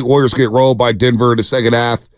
Warriors get rolled by Denver in the second half.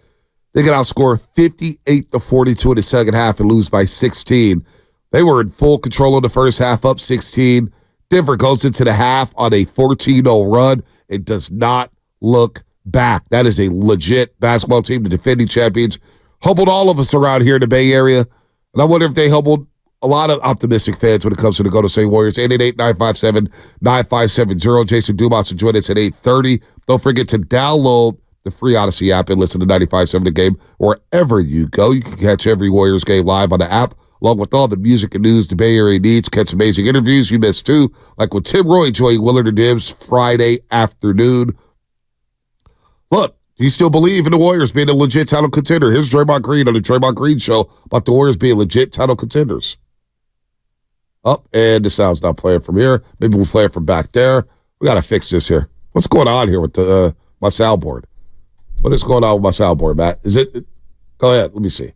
They can outscore 58-42 in the second half and lose by 16. They were in full control in the first half, up 16. Denver goes into the half on a 14-0 run. It does not look back. That is a legit basketball team, the defending champions. Humbled all of us around here in the Bay Area. And I wonder if they humbled a lot of optimistic fans when it comes to the Golden State Warriors. 888-957-9570. Jason Dumas will join us at 8:30. Don't forget to download the free Odyssey app and listen to 95.7 The Game wherever you go. You can catch every Warriors game live on the app, along with all the music and news the Bay Area needs. Catch amazing interviews you missed too, like with Tim Roy joining Willard and Dibs Friday afternoon. Look, do you still believe in the Warriors being a legit title contender? Here's Draymond Green on the Draymond Green Show about the Warriors being legit title contenders. Oh, and the sound's not playing from here. Maybe we'll play it from back there. We got to fix this here. What's going on here with my soundboard? What is going on with my soundboard, Matt? Is it? Go ahead. Let me see.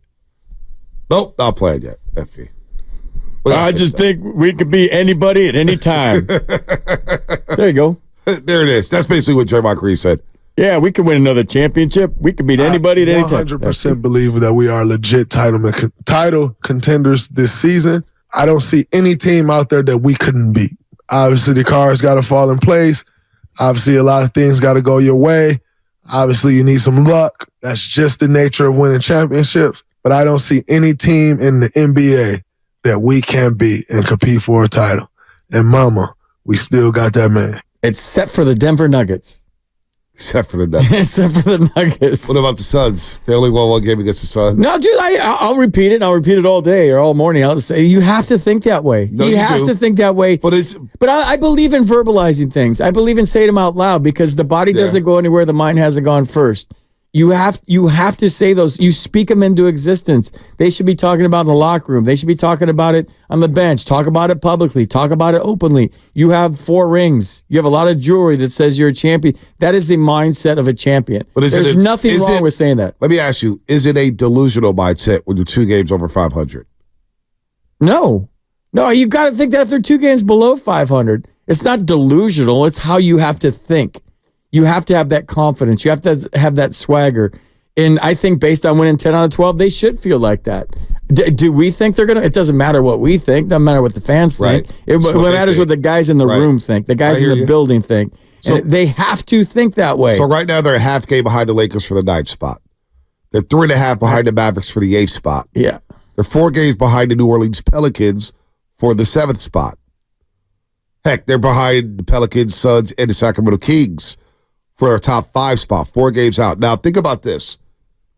Nope, not playing yet. FV. I just think we could beat anybody at any time. There you go. There it is. That's basically what Draymond Green said. Yeah, we could win another championship. We could beat anybody at any time. 100% believe that we are legit title contenders this season. I don't see any team out there that we couldn't beat. Obviously, the cards got to fall in place. Obviously, a lot of things got to go your way. Obviously, you need some luck. That's just the nature of winning championships. But I don't see any team in the NBA that we can't beat and compete for a title. And mama, we still got that man. Except for the Denver Nuggets. Except for the Nuggets. Except for the Nuggets. What about the Suns? They only won one game against the Suns. No, dude, I'll repeat it. I'll repeat it all day or all morning. I'll say you have to think that way. No, he has to think that way. But I believe in verbalizing things. I believe in saying them out loud because the body doesn't go anywhere. The mind hasn't gone first. You have to say those. You speak them into existence. They should be talking about in the locker room. They should be talking about it on the bench. Talk about it publicly. Talk about it openly. You have 4 rings. You have a lot of jewelry that says you're a champion. That is the mindset of a champion. But there's nothing wrong with saying that. Let me ask you, is it a delusional mindset when you're 2 games over 500? No, you got to think that if they're 2 games below 500, it's not delusional. It's how you have to think. You have to have that confidence. You have to have that swagger. And I think based on winning 10 out of 12, they should feel like that. Do we think they're going to? It doesn't matter what we think. It doesn't matter what the fans think. It matters what the guys in the room think. The guys in the building think. So they have to think that way. So right now they're a half game behind the Lakers for the 9th spot. They're 3.5 behind the Mavericks for the 8th spot. Yeah. They're 4 games behind the New Orleans Pelicans for the 7th spot. Heck, they're behind the Pelicans, Suns, and the Sacramento Kings for a top 5 spot, 4 games out. Now, think about this.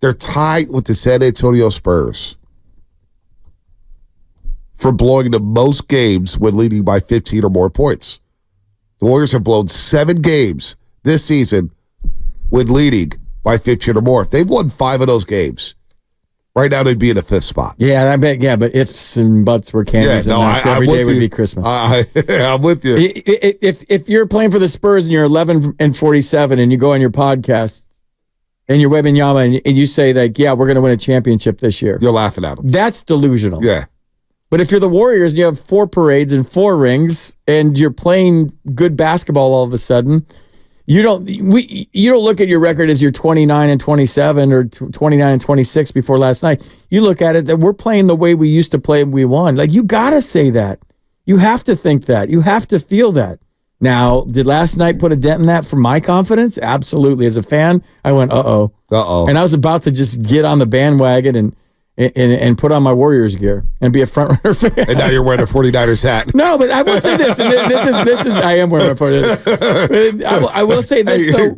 They're tied with the San Antonio Spurs for blowing the most games when leading by 15 or more points. The Warriors have blown 7 games this season when leading by 15 or more. If they've won 5 of those games, right now they'd be in the 5th spot. Yeah, I bet. Yeah, but ifs and buts were candies and nuts. Every day would be Christmas. I'm with you. If you're playing for the Spurs and you're 11-47 and you go on your podcast and you're Wembanyama and you say that, yeah, we're going to win a championship this year. You're laughing at them. That's delusional. Yeah. But if you're the Warriors and you have 4 parades and 4 rings and you're playing good basketball all of a sudden, you don't look at your record as you're 29-27 or 29-26 before last night. You look at it that we're playing the way we used to play and we won. Like, you got to say that. You have to think that. You have to feel that. Now, did last night put a dent in that for my confidence? Absolutely. As a fan, I went, uh-oh. And I was about to just get on the bandwagon and put on my Warriors gear and be a front runner fan. And now you're wearing a 49ers hat. No, but I will say this, and this is I am wearing my 49ers. I will say this though,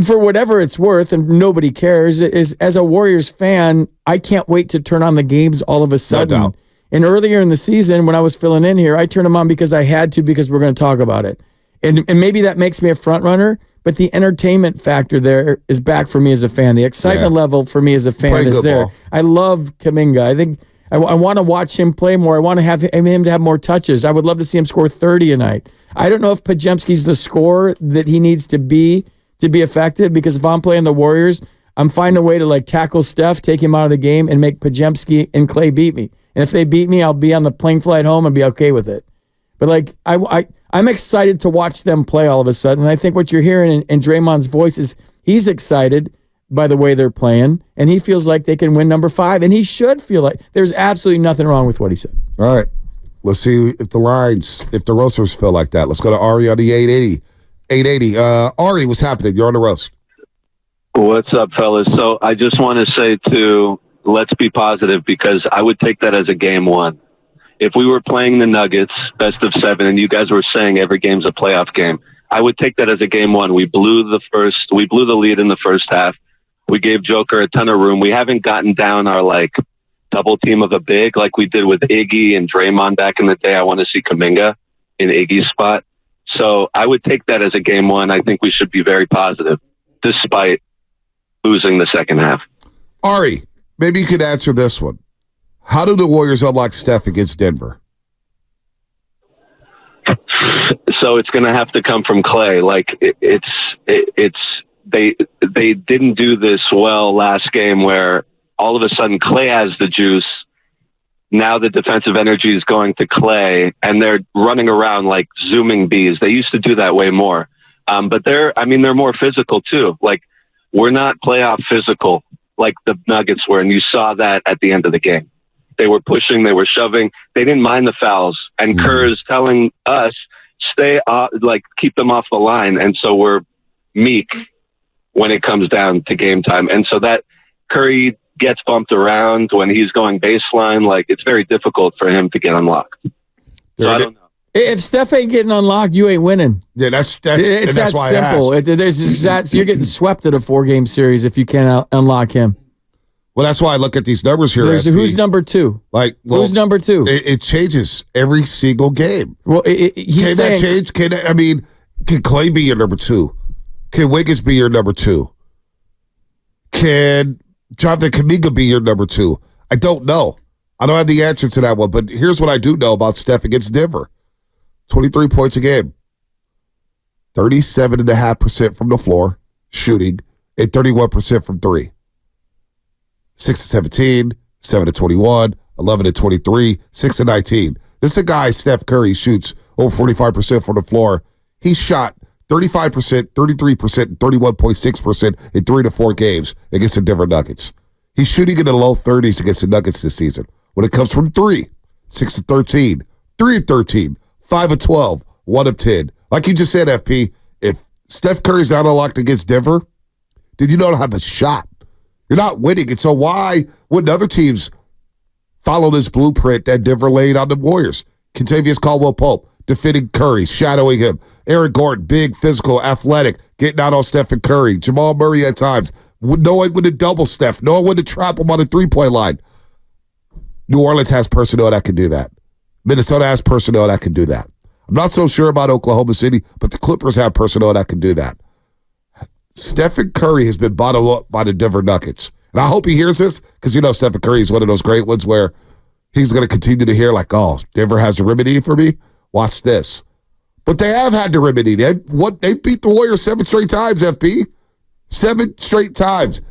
for whatever it's worth, and nobody cares, is as a Warriors fan, I can't wait to turn on the games all of a sudden. No doubt. And earlier in the season, when I was filling in here, I turned them on because I had to, because we're going to talk about it. And maybe that makes me a front runner, but the entertainment factor there is back for me as a fan. The excitement level for me as a fan is there. Ball. I love Kuminga. I think I want to watch him play more. I want to have him to have more touches. I would love to see him score 30 a night. I don't know if Pajemski's the scorer that he needs to be effective, because if I'm playing the Warriors, I'm finding a way to tackle Steph, take him out of the game, and make Pajemski and Clay beat me. And if they beat me, I'll be on the plane flight home and be okay with it. But I'm excited to watch them play all of a sudden. And I think what you're hearing in Draymond's voice is He's excited by the way they're playing, and he feels like they can win number 5, and he should feel like there's absolutely nothing wrong with what he said. All right. Let's see if the roasters feel like that. Let's go to Ari on the 880. 880. Ari, what's happening? You're on the roast. What's up, fellas? So I just want to say let's be positive, because I would take that as a game 1. If we were playing the Nuggets, best of 7, and you guys were saying every game's a playoff game, I would take that as a game 1. We blew the lead in the first half. We gave Joker a ton of room. We haven't gotten down our double team of a big like we did with Iggy and Draymond back in the day. I want to see Kuminga in Iggy's spot. So I would take that as a game 1. I think we should be very positive, despite losing the second half. Ari, maybe you could answer this one. How do the Warriors unlock Steph against Denver? So it's going to have to come from Clay. They didn't do this well last game, where all of a sudden Clay has the juice. Now the defensive energy is going to Clay, and they're running around like zooming bees. They used to do that way more. But they're more physical too. We're not playoff physical like the Nuggets were, and you saw that at the end of the game. They were pushing, they were shoving. They didn't mind the fouls, and Kerr is telling us keep them off the line. And so we're meek when it comes down to game time. And so that Curry gets bumped around when he's going baseline. It's very difficult for him to get unlocked. So I don't know. If Steph ain't getting unlocked, you ain't winning. Yeah, that's why simple. You're getting swept at a 4-game series if you can't unlock him. Well, that's why I look at these numbers here. Who's number 2? Who's number 2? It changes every single game. Well, he's saying, that change? Can Clay be your number 2? Can Wiggins be your number 2? Can Jonathan Kuminga be your number 2? I don't know. I don't have the answer to that one, but here's what I do know about Steph against Denver. 23 points a game. 37.5% from the floor, shooting, and 31% from 3. 6-17, 7-21, 11-23, 6-19. This is a guy, Steph Curry, shoots over 45% from the floor. He shot 35%, 33%, and 31.6% in 3 to 4 games against the Denver Nuggets. He's shooting in the low 30s against the Nuggets this season. When it comes from 3, 6-13, 3-13, 5-12, 1-10. Like you just said, FP, if Steph Curry's not unlocked against Denver, then you don't have a shot. You're not winning. And so why wouldn't other teams follow this blueprint that Denver laid on the Warriors? Kentavious Caldwell-Pope defending Curry, shadowing him. Aaron Gordon, big, physical, athletic, getting out on Stephen Curry. Jamal Murray at times, knowing when to double Steph, knowing when to trap him on the three-point line. New Orleans has personnel that can do that. Minnesota has personnel that can do that. I'm not so sure about Oklahoma City, but the Clippers have personnel that can do that. Stephen Curry has been bottled up by the Denver Nuggets. And I hope he hears this, because Stephen Curry is one of those great ones where he's going to continue to hear Denver has the remedy for me. Watch this. But they have had the remedy. They beat the Warriors 7 straight times, FP. 7 straight times.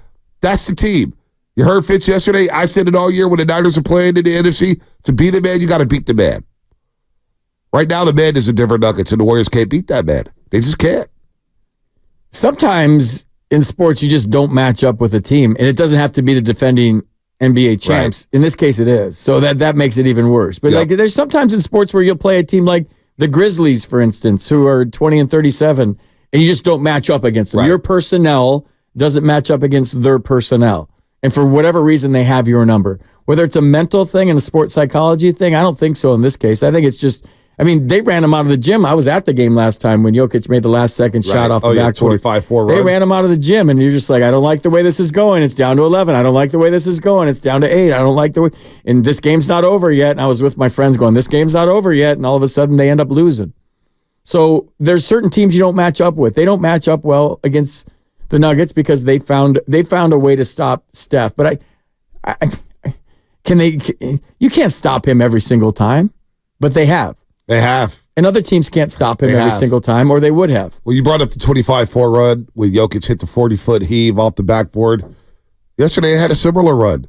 That's the team. You heard Fitz yesterday. I said it all year when the Niners are playing in the NFC. To be the man, you got to beat the man. Right now, the man is the Denver Nuggets, and the Warriors can't beat that man. They just can't. Sometimes in sports, you just don't match up with a team, and it doesn't have to be the defending NBA champs. Right. In this case, it is. So that makes it even worse. But there's sometimes in sports where you'll play a team like the Grizzlies, for instance, who are 20-37, and you just don't match up against them. Right. Your personnel doesn't match up against their personnel. And for whatever reason, they have your number. Whether it's a mental thing and a sports psychology thing, I don't think so in this case. I think it's just, they ran him out of the gym. I was at the game last time when Jokic made the last second shot off the backboard. 25-4 They ran him out of the gym, and you're just like, I don't like the way this is going. It's down to 11. I don't like the way this is going. It's down to 8. I don't like the way. And this game's not over yet. And I was with my friends going, this game's not over yet. And all of a sudden, they end up losing. So there's certain teams you don't match up with. They don't match up well against the Nuggets because they found a way to stop Steph. But you can't stop him every single time, but they have. They have. And other teams can't stop him every single time, or they would have. Well, you brought up the 25-4 run when Jokic hit the 40-foot heave off the backboard. Yesterday, they had a similar run.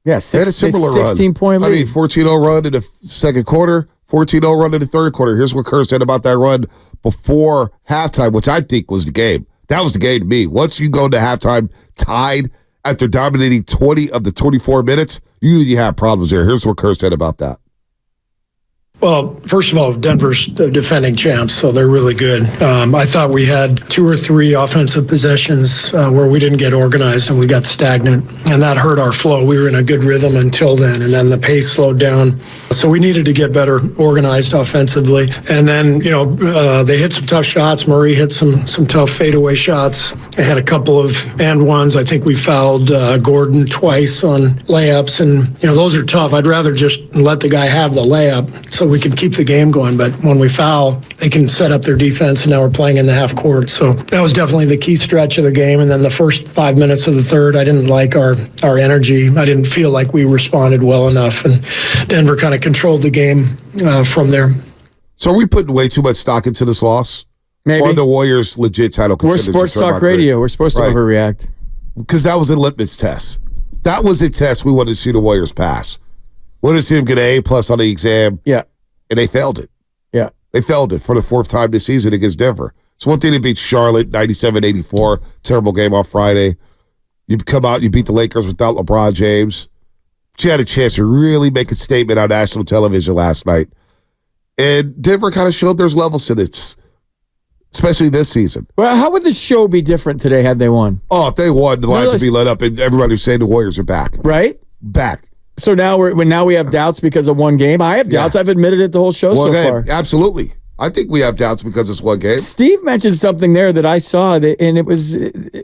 Yeah, 16-point lead. 14-0 run in the second quarter, 14-0 run in the third quarter. Here's what Kerr said about that run before halftime, which I think was the game. That was the game to me. Once you go to halftime tied after dominating 20 of the 24 minutes, you have problems there. Here's what Kerr said about that. Well, first of all, Denver's the defending champs, so they're really good. I thought we had 2 or 3 offensive possessions where we didn't get organized and we got stagnant, and that hurt our flow. We were in a good rhythm until then, and then the pace slowed down. So we needed to get better organized offensively. And then, they hit some tough shots. Murray hit some tough fadeaway shots. They had a couple of and ones. I think we fouled Gordon twice on layups, and, those are tough. I'd rather just let the guy have the layup so we can keep the game going. But when we foul, they can set up their defense, and now we're playing in the half court. So that was definitely the key stretch of the game. And then the first 5 minutes of the third, I didn't like our energy. I didn't feel like we responded well enough, and Denver kind of controlled the game from there. So are we putting way too much stock into this loss? Maybe. Or the Warriors legit title contenders? We're sports talk radio. We're supposed to overreact. Because that was a litmus test. That was a test we wanted to see the Warriors pass. We wanted to see them get an A+ on the exam. Yeah. And they failed it. Yeah. They failed it for the 4th time this season against Denver. It's one thing to beat Charlotte 97-84. Terrible game on Friday. You come out, you beat the Lakers without LeBron James. She had a chance to really make a statement on national television last night. And Denver kind of showed there's levels to this, especially this season. Well, how would the show be different today had they won? Oh, if they won, the lines would be let up, and everybody was saying the Warriors are back. Right? Back. So now we have doubts because of one game. I have doubts. I've admitted it the whole show so far. Absolutely. I think we have doubts because it's one game. Steve mentioned something there that I saw, and it was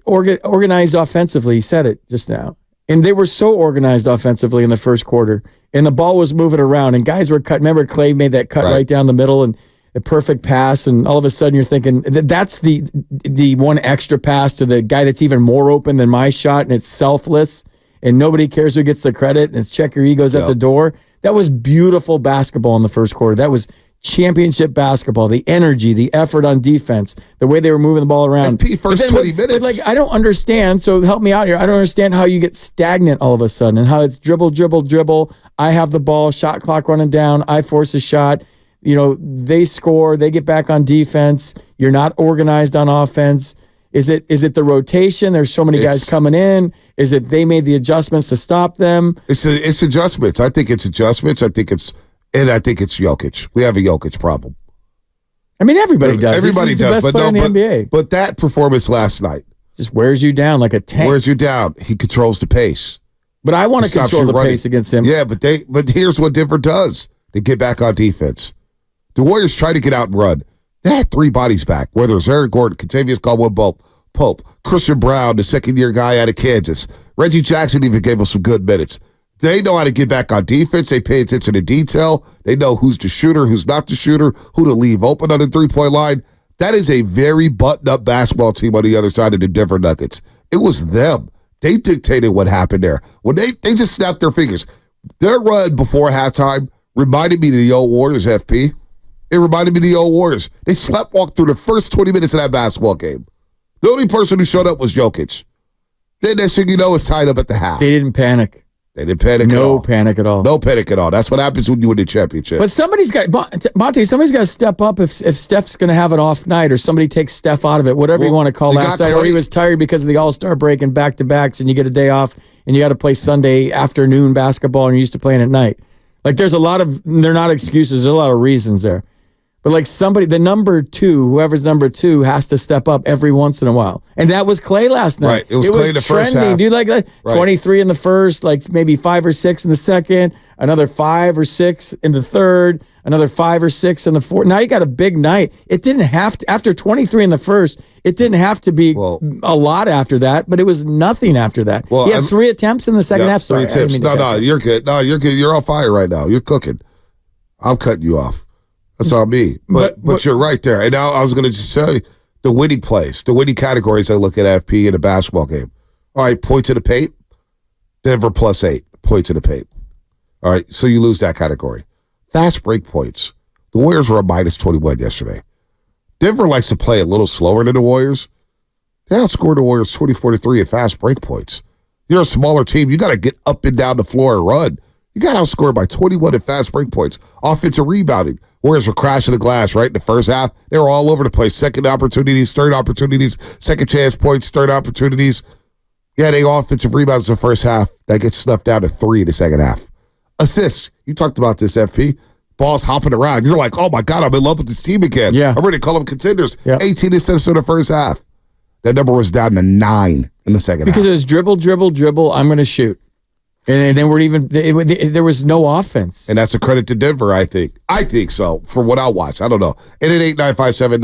organized offensively. He said it just now. And they were so organized offensively in the first quarter. And the ball was moving around, and guys were cut. Remember, Clay made that cut right down the middle, and a perfect pass, and all of a sudden you're thinking, that's the one extra pass to the guy that's even more open than my shot, and it's selfless. And nobody cares who gets the credit, and it's check your egos at the door. That was beautiful basketball in the first quarter. That was championship basketball. The energy, the effort on defense, the way they were moving the ball around. First 20 minutes. I don't understand, so help me out here. I don't understand how you get stagnant all of a sudden and how it's dribble, dribble, dribble. I have the ball, shot clock running down. I force a shot. They score. They get back on defense. You're not organized on offense. Is it the rotation? There's so many guys coming in. Is it they made the adjustments to stop them? It's adjustments. I think it's adjustments. I think it's Jokic. We have a Jokic problem. I mean, everybody does. Everybody He's does. the best player in the NBA. But that performance last night just wears you down like a tank. Wears you down. He controls the pace. But I want to control the pace against him. Yeah, but here's what Denver does to get back on defense. The Warriors try to get out and run. They had 3 bodies back, whether it's Eric Gordon, Kentavious Caldwell-Pope, Christian Brown, the second-year guy out of Kansas. Reggie Jackson even gave us some good minutes. They know how to get back on defense. They pay attention to detail. They know who's the shooter, who's not the shooter, who to leave open on the three-point line. That is a very buttoned-up basketball team on the other side of the Denver Nuggets. It was them. They dictated what happened there. When they just snapped their fingers. Their run before halftime reminded me of the old Warriors, FP. It reminded me of the old Warriors. They sleptwalked through the first 20 minutes of that basketball game. The only person who showed up was Jokic. Then next thing you know, it's tied up at the half. They didn't panic. They didn't panic at all. No panic at all. No panic at all. That's what happens when you win the championship. But somebody's got to step up if Steph's going to have an off night, or somebody takes Steph out of it, whatever you want to call last night, or he was tired because of the All-Star break and back-to-backs, and you get a day off, and you got to play Sunday afternoon basketball, and you're used to playing at night. Like, they're not excuses. There's a lot of reasons there. But like somebody, the number 2, whoever's number 2, has to step up every once in a while. And that was Clay last night. Right. It was Clay in the first half. Dude, like 23 in the first, like maybe 5 or 6 in the second, another 5 or 6 in the third, another 5 or 6 in the fourth. Now you got a big night. It didn't have to, after 23 in the first, it didn't have to be a lot after that, but it was nothing after that. Well, he had 3 attempts in the second half. Sorry, 3 attempts. No, you're good. No, you're good. You're on fire right now. You're cooking. I'm cutting you off. That's all me. But you're right there. And now I was going to just tell you the winning plays, the winning categories I look at FP in a basketball game. All right, point to the paint, Denver +8, point to the paint. All right, so you lose that category. Fast break points. The Warriors were a -21 yesterday. Denver likes to play a little slower than the Warriors. They outscored the Warriors 24-3 at fast break points. You're a smaller team. You got to get up and down the floor and run. You got outscored by 21 in fast break points. Offensive rebounding. Warriors were crashing the glass, right, in the first half. They were all over the place. Second opportunities, third opportunities, second chance points, third opportunities. Yeah, they offensive rebounds in the first half. That gets snuffed down to 3 in the second half. Assists. You talked about this, FP. Balls hopping around. You're like, oh, my God, I'm in love with this team again. Yeah. I'm ready to call them contenders. Yeah. 18 assists in the first half. That number was down to 9 in the second half. Because it was dribble, dribble, dribble, I'm going to shoot. And they weren't even, there was no offense. And that's a credit to Denver, I think. I think so, for what I watch. I don't know. 888-957-95.